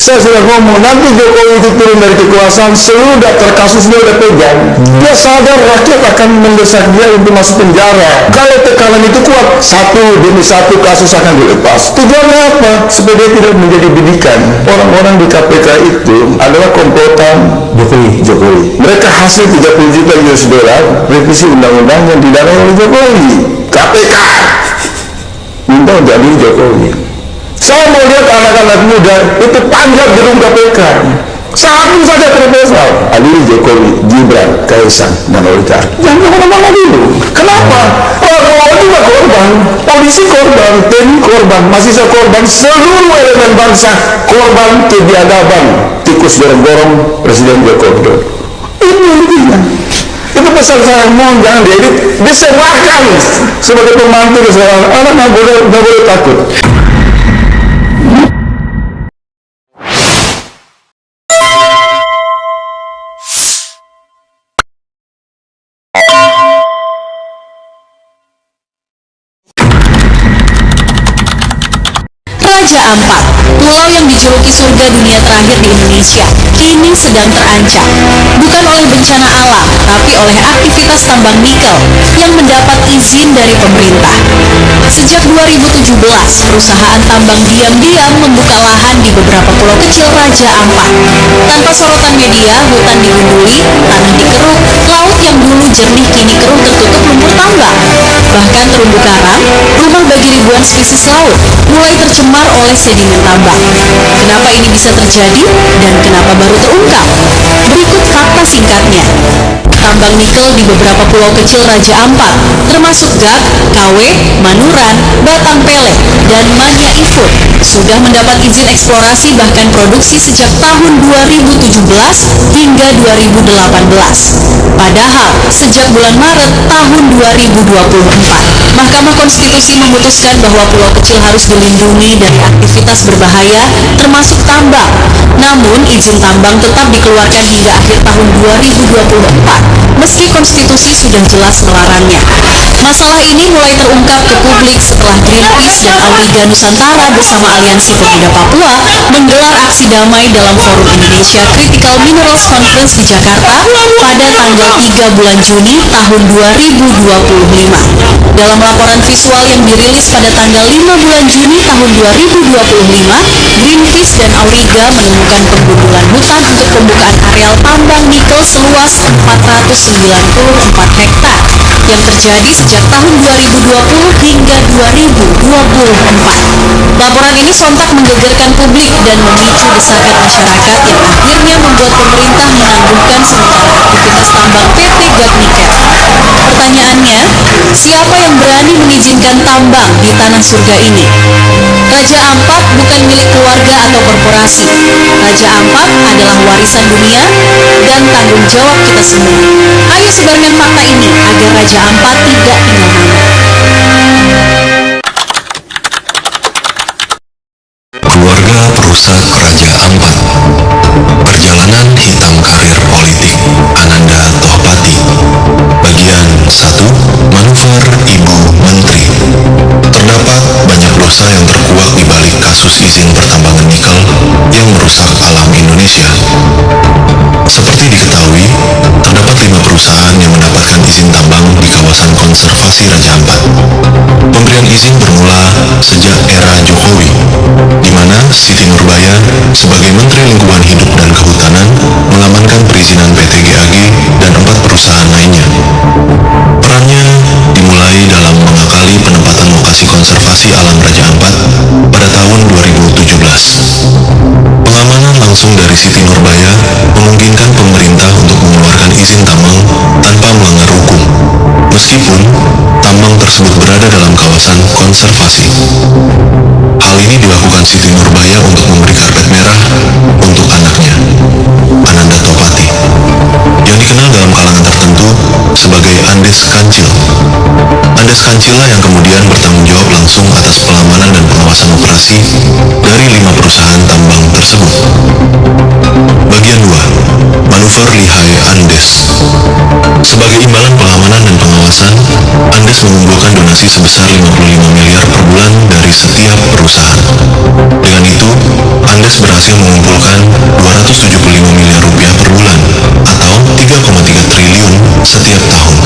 Saya sudah ngomong, nanti Jokowi itu turun dari kekuasaan, seluruh daftar kasusnya udah pegang. Dia sadar rakyat akan mendesak dia untuk masuk penjara. Kalau tekanan itu kuat, satu demi satu kasus akan dilepas. Tujuannya apa? Supaya dia tidak menjadi bidikan. Orang-orang di KPK itu adalah komplotan Jokowi. Mereka hasil 30 juta US dollar revisi undang-undang yang didanai oleh Jokowi. KPK minta untuk adili Jokowi. Saya mau lihat anak-anak muda itu panjat gedung KPK. Satu saja proposal, adili Jokowi, Gibran, Kaisang, dan Oligar. Jangan kemana-mana dulu. Kenapa? Orang juga korban, polisi korban, TNI korban, mahasiswa korban, seluruh elemen bangsa korban kebiadaban tikus gorong-gorong Presiden Joko Widodo. Ini intinya. Itu pesan saya, mohon jangan disewakan sebagai pembantu seorang anak, nggak boleh takut. Raja Ampat, pulau yang dijuluki surga dunia terakhir di Indonesia, kini sedang terancam. Bukan oleh bencana alam, tapi oleh aktivitas tambang nikel yang mendapat izin dari pemerintah. Sejak 2017, perusahaan tambang diam-diam membuka lahan di beberapa pulau kecil Raja Ampat. Tanpa sorotan media, hutan digunduli, tanah dikeruk, laut yang dulu jernih kini keruh tertutup lumpur tambang. Bahkan terumbu karang, rumah bagi ribuan spesies laut, mulai tercemar oleh sedimen tambang. Kenapa ini bisa terjadi dan kenapa baru terungkap? Berikut fakta singkatnya. Tambang nikel di beberapa pulau kecil Raja Ampat, termasuk Gak, Kawe, Manuran, Batang Pele, dan Manya Ifut, sudah mendapat izin eksplorasi bahkan produksi sejak tahun 2017 hingga 2018. Padahal, sejak bulan Maret tahun 2024, Mahkamah Konstitusi memutuskan bahwa pulau kecil harus dilindungi dari aktivitas berbahaya, termasuk tambang. Namun, izin tambang tetap dikeluarkan hingga akhir tahun 2024, meski konstitusi sudah jelas melarangnya. Masalah ini mulai terungkap ke publik setelah Greenpeace dan Auriga Nusantara bersama Aliansi Pemuda Papua menggelar aksi damai dalam Forum Indonesia Critical Minerals Conference di Jakarta pada tanggal 3 bulan Juni tahun 2025. Dalam laporan visual yang dirilis pada tanggal 5 bulan Juni tahun 2025, Greenpeace dan Auriga menemukan penggundulan hutan untuk pembukaan areal tambang nikel seluas 494 hektar yang terjadi sejak tahun 2020 hingga 2024. Laporan ini sontak menggegerkan publik dan memicu desakan masyarakat yang akhirnya membuat pemerintah menangguhkan sementara aktivitas tambang PT Gak Nikel. Pertanyaannya, siapa yang berani mengizinkan tambang di tanah surga ini? Raja Ampat bukan milik keluarga atau korporasi. Raja Ampat adalah warisan dunia dan tanggung jawab kita semua. Ayo sebarkan fakta ini agar Raja Ampat tidak tinggal nama. Keluarga perusak Raja Ampat. Perjalanan hitam karir politik Ananda Tohpati. Bagian 1. Manuver Ibu Menteri. Terdapat banyak dosa yang terkuak di balik kasus izin pertambangan nikel yang merusak alam Indonesia. Seperti diketahui, terdapat 5 perusahaan yang mendapatkan izin tambang di kawasan konservasi Raja Ampat. Pemberian izin bermula sejak era Jokowi, di mana Siti Nurbaya sebagai Menteri Lingkungan Hidup dan Kehutanan mengamankan perizinan PT GAG dan 4 perusahaan lainnya. Perannya dimulai dalam mengakali penempatan lokasi konservasi alam Raja Ampat pada tahun 2017. Pengamanan langsung dari Siti Nurbaya memungkinkan pemerintah untuk mengeluarkan izin tambang tanpa melanggar hukum, meskipun tambang tersebut berada dalam kawasan konservasi. Hal ini dilakukan Siti Nurbaya untuk memberi karpet merah untuk anaknya, Ananda Tohpati, yang dikenal dalam kalangan tertentu sebagai Andes Kancil. Andes Kancil yang kemudian bertanggung jawab langsung atas pengamanan dan pengawasan operasi dari 5 perusahaan tambang tersebut. Bagian 2. Manuver Lihai Andes. Sebagai imbalan pengamanan dan pengawasan, Andes mengumpulkan donasi sebesar 55 miliar per bulan dari setiap perusahaan. Dengan itu, Andes berhasil mengumpulkan 275 miliar rupiah per bulan atau 3,3 triliun setiap tahun.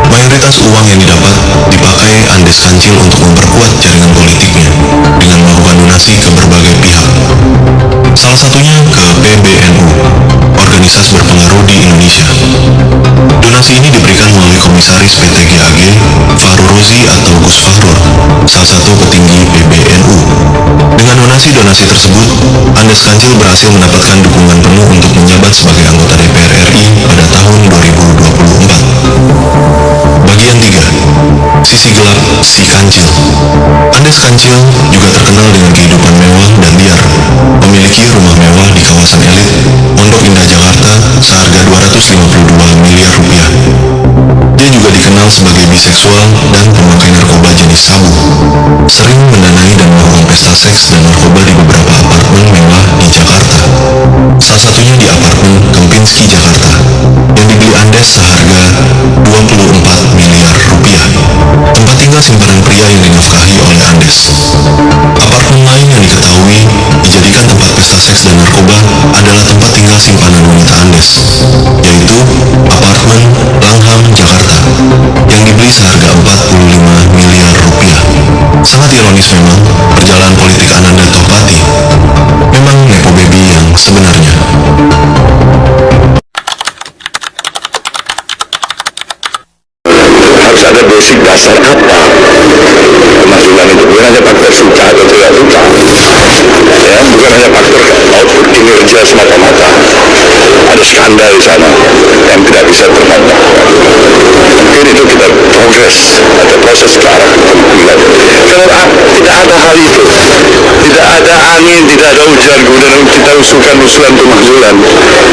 Mayoritas uang yang didapat dipakai Andes Kancil untuk memperkuat jaringan politiknya dengan melakukan donasi ke berbagai pihak. Salah satunya ke PBNU, organisasi berpengaruh di Indonesia. Donasi ini diberikan melalui komisaris PT GAG, Fahru Rozi atau Gus Fahrur, salah satu petinggi PBNU. Dengan donasi-donasi tersebut, Andes Kancil berhasil mendapatkan dukungan penuh untuk menjabat sebagai anggota DPR RI pada tahun 2024. Bagian 3. Sisi gelap si Kancil. Andes Kancil juga terkenal dengan kehidupan mewah dan liar, memiliki rumah mewah di kawasan elit Pondok Indah Jakarta seharga 252 miliar rupiah. Dia juga dikenal sebagai biseksual dan pemakai narkoba jenis sabu, sering mendanai dan melakukan pesta seks dan narkoba di beberapa apartemen mewah di Jakarta. Salah satunya di apartemen Kempinski, Jakarta, yang dibeli Andes seharga 24 miliar rupiah. Tempat tinggal simpanan pria yang dinafkahi oleh Andes. Apartemen lain yang diketahui dijadikan tempat pesta seks dan narkoba adalah tempat tinggal simpanan wanita Andes, yaitu apartemen Langham, Jakarta, yang dibeli seharga 45 miliar rupiah. Sangat ironis memang, perjalanan politik Ananda Tohpati memang nepo baby yang sebenarnya. Harus ada basic dasar apa kemajuan itu, bukan hanya faktor suka atau tidak suka, ya, bukan hanya faktor output kinerja semata-mata. Ada skandal di sana yang tidak bisa terbantah. Mungkin itu kita progres atau proses ke arah kemungkinan. Kalau tidak ada hal itu, tidak ada angin, tidak ada hujan, kemudian kita usulan pemakzulan,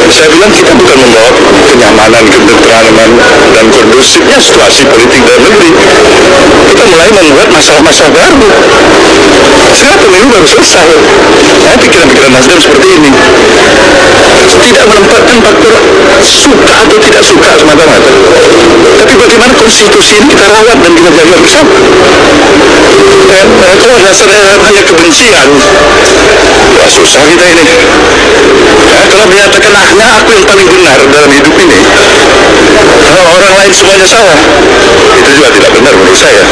saya bilang kita bukan membawa kenyamanan, ketentraman, dan kondusifnya situasi politik dalam negeri. Kita mulai membuat masalah-masalah baru. Sekarang pemilu baru selesai. Nah, pikiran-pikiran Nasdem seperti ini. Tidak menempatkan faktor suka atau tidak suka semata-mata, tapi bagaimana konstitusi ini kita rawat dan kita jaga bersama. Kalau dasarnya hanya kebencian, wah susah kita ini. Kalau menyatakan hanya aku yang paling benar dalam hidup ini, kalau orang lain semuanya salah, itu juga tidak benar menurut saya.